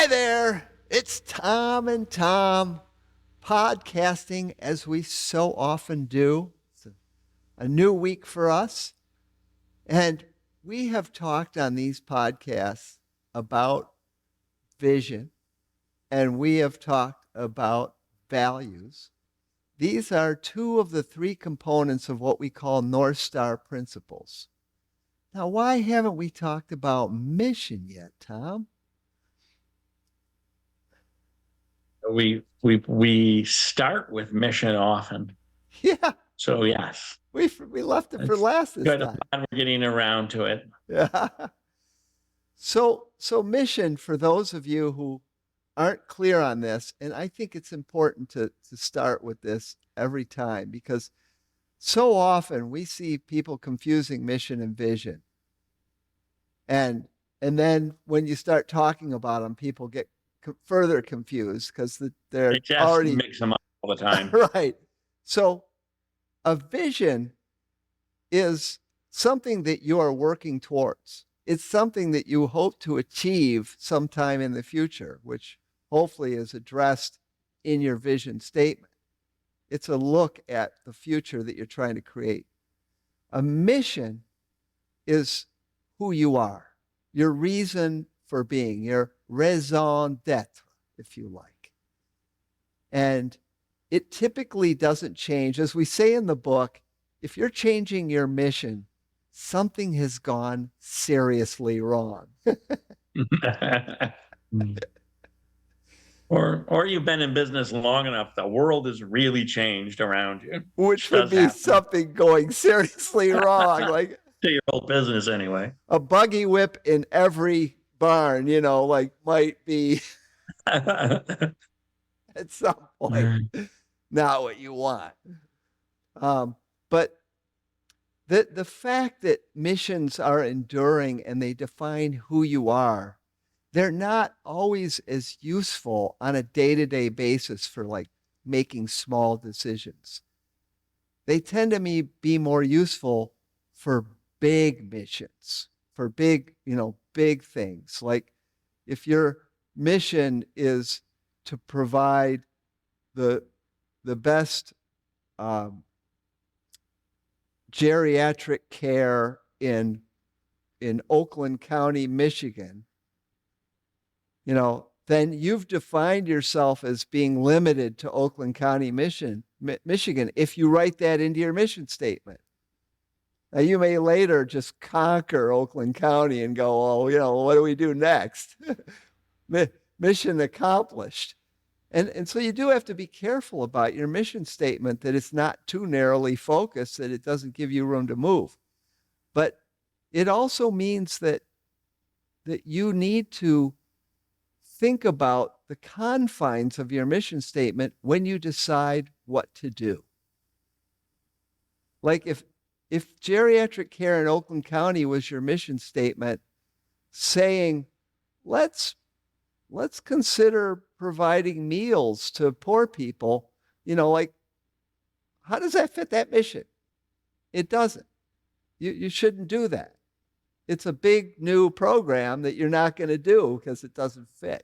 Hi there. It's Tom and Tom podcasting as we so often do. It's a new week for us. And we have talked on these podcasts about vision and we have talked about values. These are two of the three components of what we call North Star principles. Now, why haven't we talked about mission yet, Tom? We start with mission often. Yeah, So yes, we left it for it's last this good. I'm time. glad we're getting around to it. Yeah. So mission for those of you who aren't clear on this, and I think it's important to start with this every time because so often we see people confusing mission and vision. And and then when you start talking about them, people get further confused because they're It just already mix them up all the time. right. So a vision is something that you are working towards. It's something that you hope to achieve sometime in the future, which hopefully is addressed in your vision statement. It's a look at the future that you're trying to create. A mission is who you are, your reason for being, your raison d'etre, if you like. And it typically doesn't change. As we say in the book, if you're changing your mission, something has gone seriously wrong. Or you've been in business long enough, the world has really changed around you, Which which would does be happen something going seriously wrong, like to your whole business anyway. a buggy whip in every barn, like might be at some point not what you want. But the fact that missions are enduring and they define who you are, they're not always as useful on a day-to-day basis for like making small decisions. They tend to be more useful for big missions, for big things. Like if your mission is to provide the best geriatric care in Oakland County, Michigan, then you've defined yourself as being limited to Oakland County, Michigan, if you write that into your mission statement. Now, you may later just conquer Oakland County and go, oh, what do we do next? Mission accomplished. And so you do have to be careful about your mission statement that it's not too narrowly focused, that it doesn't give you room to move. But it also means that you need to think about the confines of your mission statement when you decide what to do. Like if geriatric care in Oakland County was your mission statement, saying, let's consider providing meals to poor people, like, how does that fit that mission? It doesn't. You shouldn't do that. It's a big new program that you're not going to do because it doesn't fit.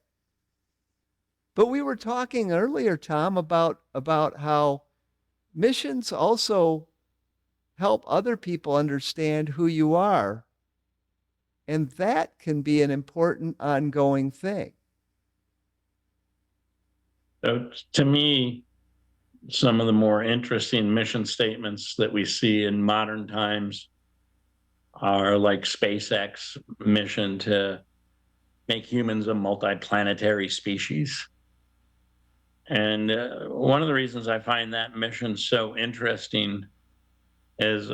But we were talking earlier, Tom, about how missions also help other people understand who you are. And that can be an important ongoing thing. So to me, some of the more interesting mission statements that we see in modern times are like SpaceX mission to make humans a multiplanetary species. And one of the reasons I find that mission so interesting is,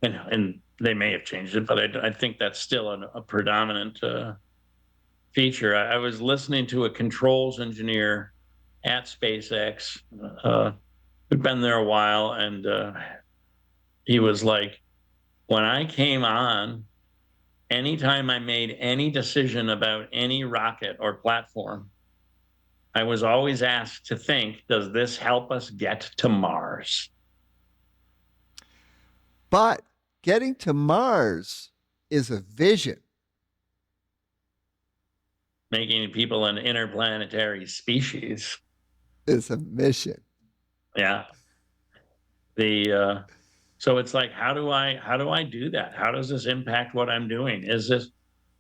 and they may have changed it, but I think that's still a predominant feature. I was listening to a controls engineer at SpaceX who'd been there a while, and he was like, when I came on, anytime I made any decision about any rocket or platform, I was always asked to think, does this help us get to Mars? But getting to Mars is a vision. making people an interplanetary species. It's a mission. Yeah. So it's like, how do I do that? How does this impact what I'm doing?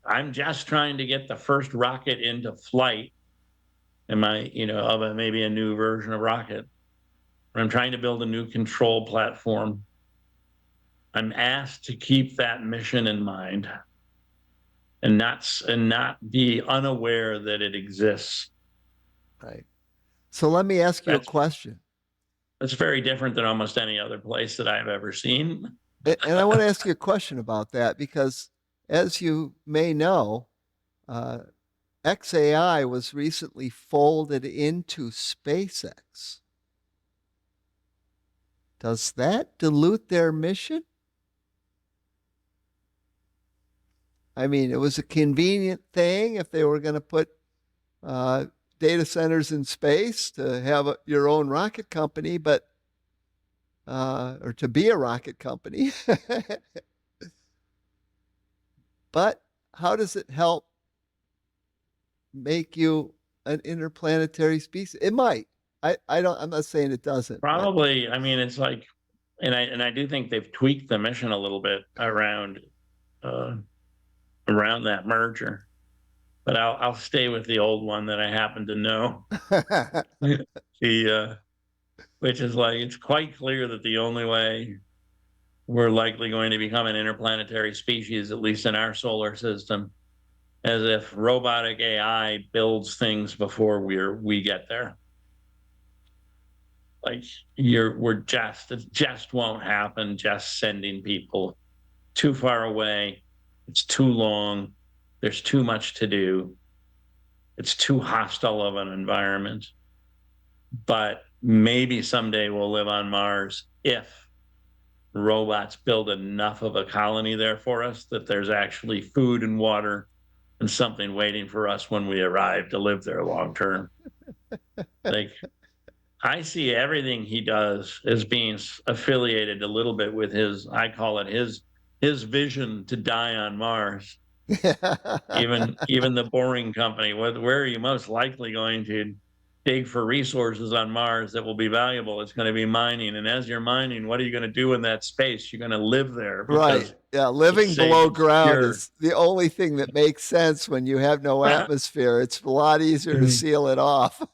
I'm just trying to get the first rocket into flight. Am I, maybe a new version of rocket? Or I'm trying to build a new control platform. I'm asked to keep that mission in mind and not be unaware that it exists. Right. So let me ask you a That's question. that's very different than almost any other place that I've ever seen. And I want to ask you a question about that because, as you may know, XAI was recently folded into SpaceX. Does that dilute their mission? I mean, it was a convenient thing if they were going to put data centers in space to have your own rocket company, but or to be a rocket company. But how does it help make you an interplanetary species? It might. I'm not saying it doesn't, but Probably, I mean, it's like, and I do think they've tweaked the mission a little bit uh, around that merger. But I'll stay with the old one that I happen to know. the Which is like, it's quite clear that the only way we're likely going to become an interplanetary species, at least in our solar system, as if robotic AI builds things before we get there. Like it just won't happen. Just sending people too far away. It's too long. There's too much to do. It's too hostile of an environment. But maybe someday we'll live on Mars if robots build enough of a colony there for us that there's actually food and water and something waiting for us when we arrive to live there long term. Like, I see everything he does as being affiliated a little bit with I call it his vision to die on Mars. Even the Boring Company, where are you most likely going to dig for resources on Mars that will be valuable? It's going to be mining. And as you're mining, what are you going to do in that space? You're going to live there right. because Yeah, it's living safe below and ground secure. is the only thing that makes sense when you have no atmosphere. It's a lot easier to seal it off.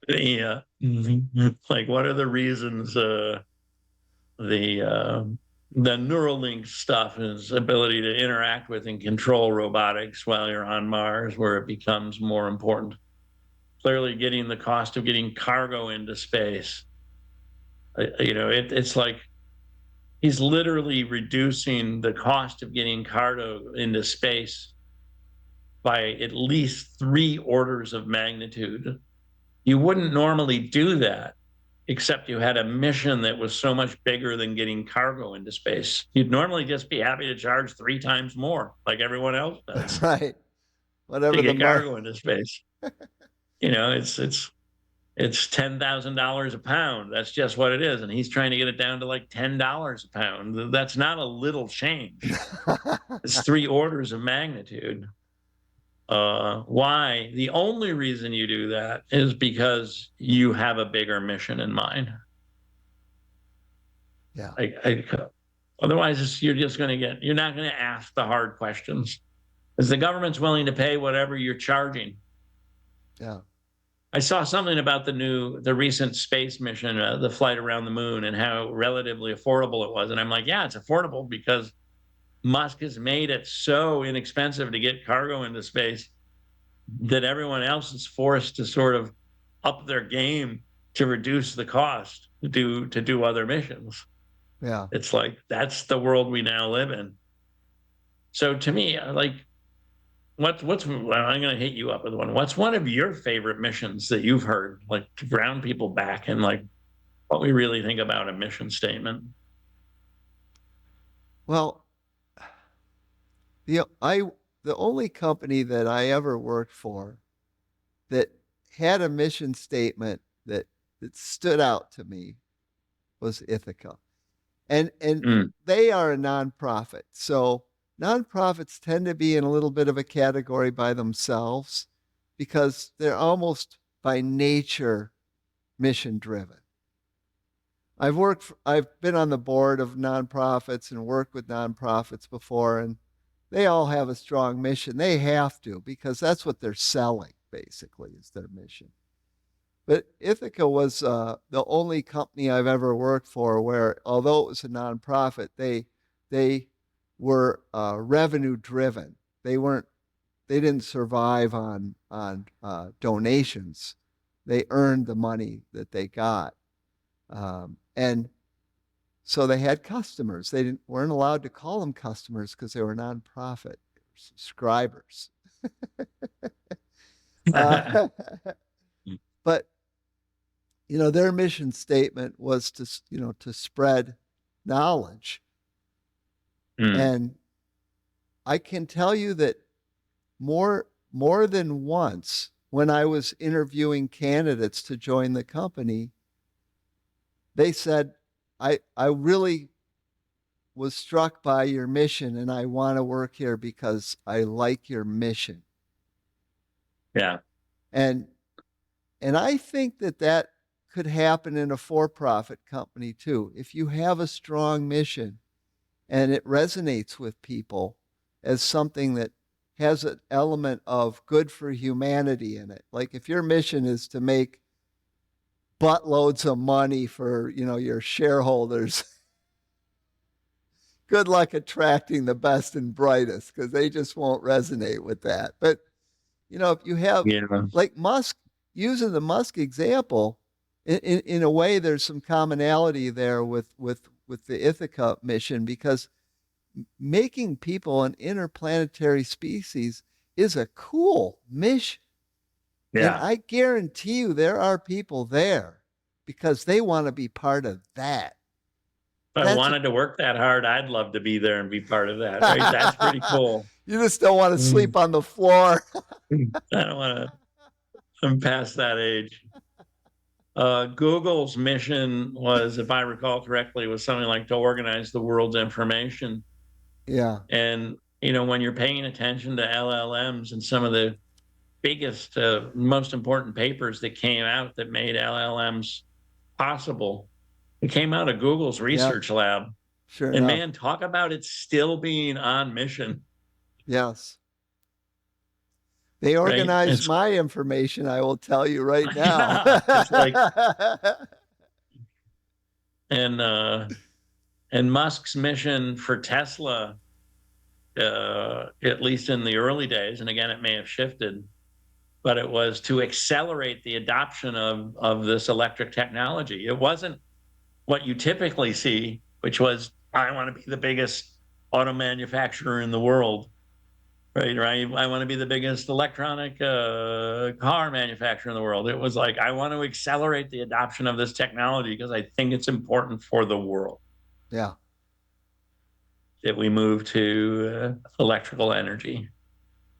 Yeah. Like, what are the reasons the Neuralink stuff is ability to interact with and control robotics while you're on Mars, where it becomes more important. Clearly, getting the cost of getting cargo into space. It's like he's literally reducing the cost of getting cargo into space by at least 3 orders of magnitude. You wouldn't normally do that except you had a mission that was so much bigger than getting cargo into space. You'd normally just be happy to charge 3 times more, like everyone else does, Right. to Whatever the get cargo into space. It's $10,000 a pound. That's just what it is, and he's trying to get it down to like $10 a pound. That's not a little change. It's 3 orders of magnitude. Why? The only reason you do that is because you have a bigger mission in mind. Yeah. Otherwise, you're not going to ask the hard questions. Is the government's willing to pay whatever you're charging? Yeah. I saw something about the recent space mission, the flight around the moon, and how relatively affordable it was. And I'm like, yeah, it's affordable because Musk has made it so inexpensive to get cargo into space that everyone else is forced to sort of up their game to reduce the cost to do other missions. Yeah. It's like, that's the world we now live in. So to me, like, I'm going to hit you up with one. What's one of your favorite missions that you've heard, like, to ground people back and like what we really think about a mission statement? Well, the only company that I ever worked for that had a mission statement that stood out to me was Ithaca. And they are a nonprofit. So nonprofits tend to be in a little bit of a category by themselves. because they're almost by nature mission driven. I've been on the board of nonprofits and worked with nonprofits before, and they all have a strong mission. They have to, because that's what they're selling, basically, is their mission. But Ithaca was the only company I've ever worked for where, although it was a nonprofit, they were revenue driven. They didn't survive on donations. They earned the money that they got, and so they had customers. They weren't allowed to call them customers because they were nonprofit. They were subscribers. But their mission statement was to spread knowledge. And I can tell you that more than once, when I was interviewing candidates to join the company, they said, I really was struck by your mission and I want to work here because I like your mission. Yeah. And I think that could happen in a for-profit company too. If you have a strong mission and it resonates with people as something that has an element of good for humanity in it. Like if your mission is to make buttloads of money for, your shareholders, good luck attracting the best and brightest, because they just won't resonate with that. But, if you have, like Musk, using the Musk example, in a way, there's some commonality there with the Ithaca mission, because making people an interplanetary species is a cool mission. Yeah. And I guarantee you there are people there because they want to be part of that. If I wanted to work that hard, I'd love to be there and be part of that, right? That's pretty cool. You just don't want to sleep on the floor. I don't want to. I'm past that age. Google's mission was, if I recall correctly, was something like to organize the world's information. Yeah. And, when you're paying attention to LLMs and some of the biggest, most important papers that came out that made LLMs possible, it came out of Google's research lab. Sure. And man, talk about it still being on mission. Yes. They organized my information, I will tell you right now. It's like, and Musk's mission for Tesla, at least in the early days, and again, it may have shifted, but it was to accelerate the adoption of this electric technology. It wasn't what you typically see, which was, I want to be the biggest auto manufacturer in the world. Right. I want to be the biggest electronic car manufacturer in the world. It was like, I want to accelerate the adoption of this technology because I think it's important for the world. Yeah. That we move to electrical energy.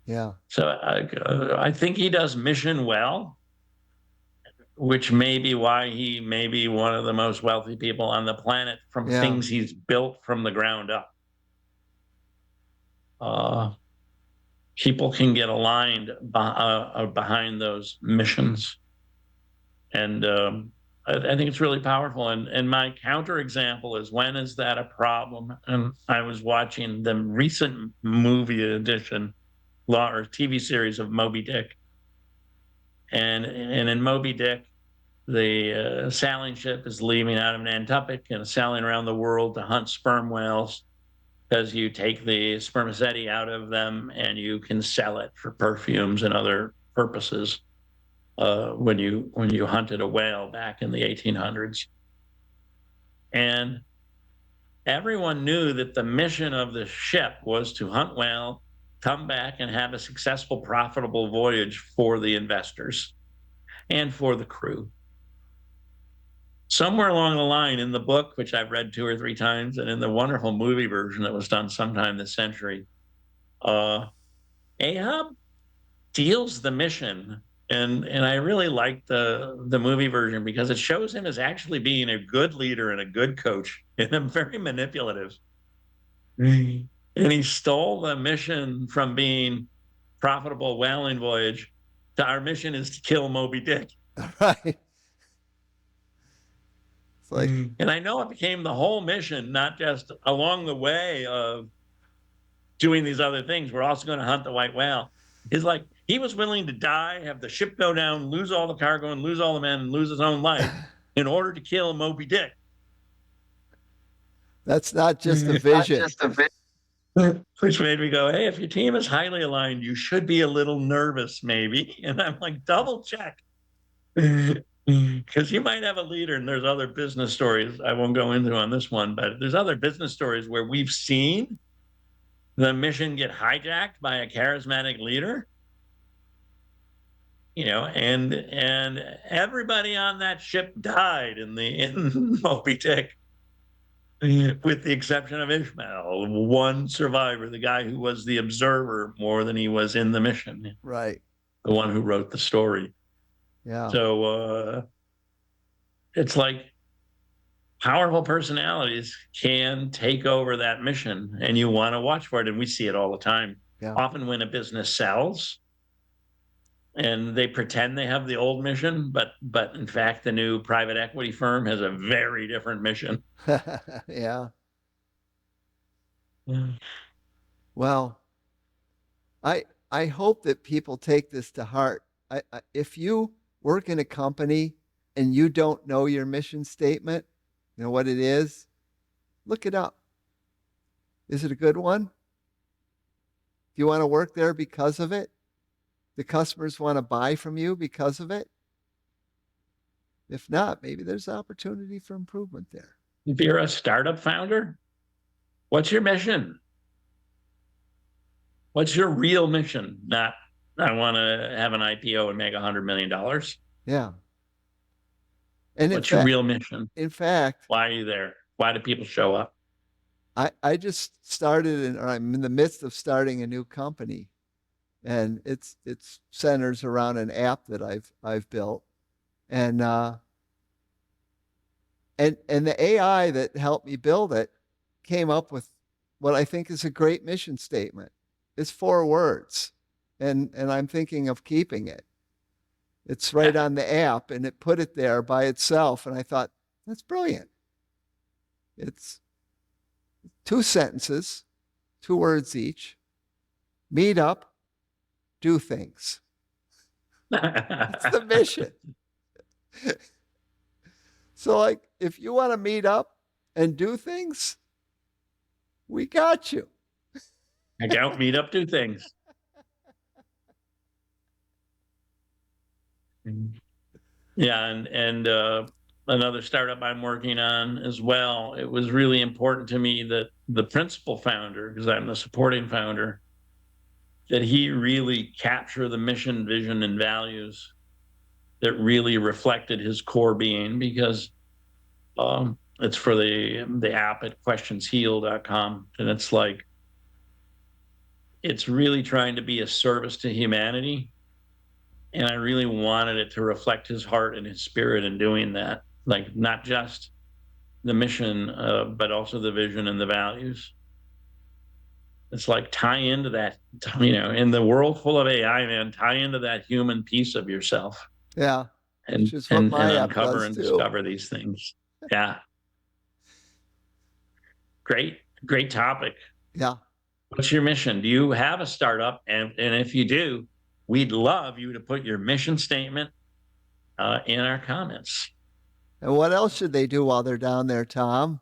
Yeah. So I think he does mission well, which may be why he may be one of the most wealthy people on the planet from things he's built from the ground up. People can get aligned behind those missions. And I think it's really powerful. And my counterexample is, when is that a problem? And I was watching the recent movie edition or TV series of Moby Dick. And in Moby Dick, the sailing ship is leaving out of Nantucket and sailing around the world to hunt sperm whales, because you take the spermaceti out of them and you can sell it for perfumes and other purposes when you hunted a whale back in the 1800s. And everyone knew that the mission of the ship was to hunt whale, come back and have a successful, profitable voyage for the investors and for the crew. Somewhere along the line in the book, which I've read 2 or 3 times, and in the wonderful movie version that was done sometime this century, Ahab steals the mission. And I really like the movie version because it shows him as actually being a good leader and a good coach, and I'm very manipulative. And he stole the mission from being profitable whaling voyage Our mission is to kill Moby Dick. Right. It's like, And I know it became the whole mission, not just along the way of doing these other things. We're also going to hunt the white whale. It's like he was willing to die, have the ship go down, lose all the cargo and lose all the men and lose his own life in order to kill Moby Dick. that's not just a vision. Which made me go, hey, if your team is highly aligned, you should be a little nervous, maybe. And I'm like, double check. Because you might have a leader, and there's other business stories I won't go into on this one, but there's other business stories where we've seen the mission get hijacked by a charismatic leader. And everybody on that ship died in Moby Dick. With the exception of Ishmael, one survivor, the guy who was the observer more than he was in the mission, Right. the one who wrote the story. Yeah. So it's like powerful personalities can take over that mission, and you want to watch for it. And we see it all the time. Yeah. Often when a business sells, and they pretend they have the old mission, but in fact, the new private equity firm has a very different mission. Yeah. Well, I hope that people take this to heart. If you work in a company and you don't know your mission statement, you know what it is, look it up. Is it a good one? Do you want to work there because of it? The customers want to buy from you because of it? If not, maybe there's opportunity for improvement there. If you're a startup founder, what's your mission? What's your real mission? Not, I want to have an IPO and make $100 million. Yeah. And what's your real mission? In fact, why are you there? Why do people show up? I just started, or I'm in the midst of starting a new company, and it's centers around an app that I've built, and the AI that helped me build it came up with what I think is a great mission statement. It's 4 words, and I'm thinking of keeping it. It's right on the app, and it put it there by itself, and I thought, that's brilliant. It's 2 sentences, 2 words each. Meet up, do things. That's the mission. So, like, if you want to meet up and do things, we got you. I don't meet up, do things. Yeah, and another startup I'm working on as well, it was really important to me that the principal founder, because I'm the supporting founder, that he really capture the mission, vision, and values that really reflected his core being, because it's for the app at questionsheal.com, and it's like, it's really trying to be a service to humanity. And I really wanted it to reflect his heart and his spirit in doing that. Like, not just the mission, but also the vision and the values. It's like, tie into that, in the world full of AI, man, tie into that human piece of yourself. Yeah. And uncover and discover these things. Yeah. Great topic. Yeah. What's your mission? Do you have a startup? And if you do, we'd love you to put your mission statement in our comments. And what else should they do while they're down there, Tom?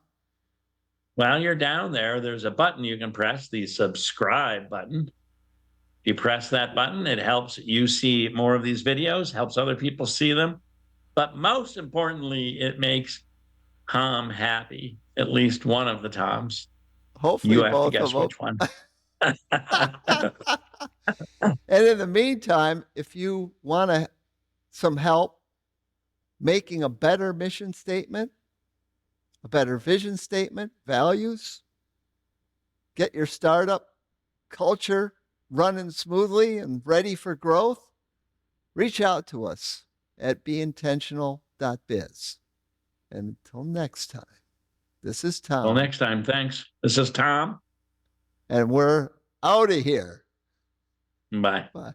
While you're down there, there's a button you can press, the subscribe button. If you press that button, it helps you see more of these videos, helps other people see them. But most importantly, it makes Tom happy, at least one of the Toms. Hopefully you have both to guess of them. which one. And in the meantime, if you want some help making a better mission statement, a better vision statement, values, get your startup culture running smoothly and ready for growth, reach out to us at beintentional.biz. And until next time, this is Tom. Until next time, thanks. This is Tom. And we're out of here. Bye. Bye.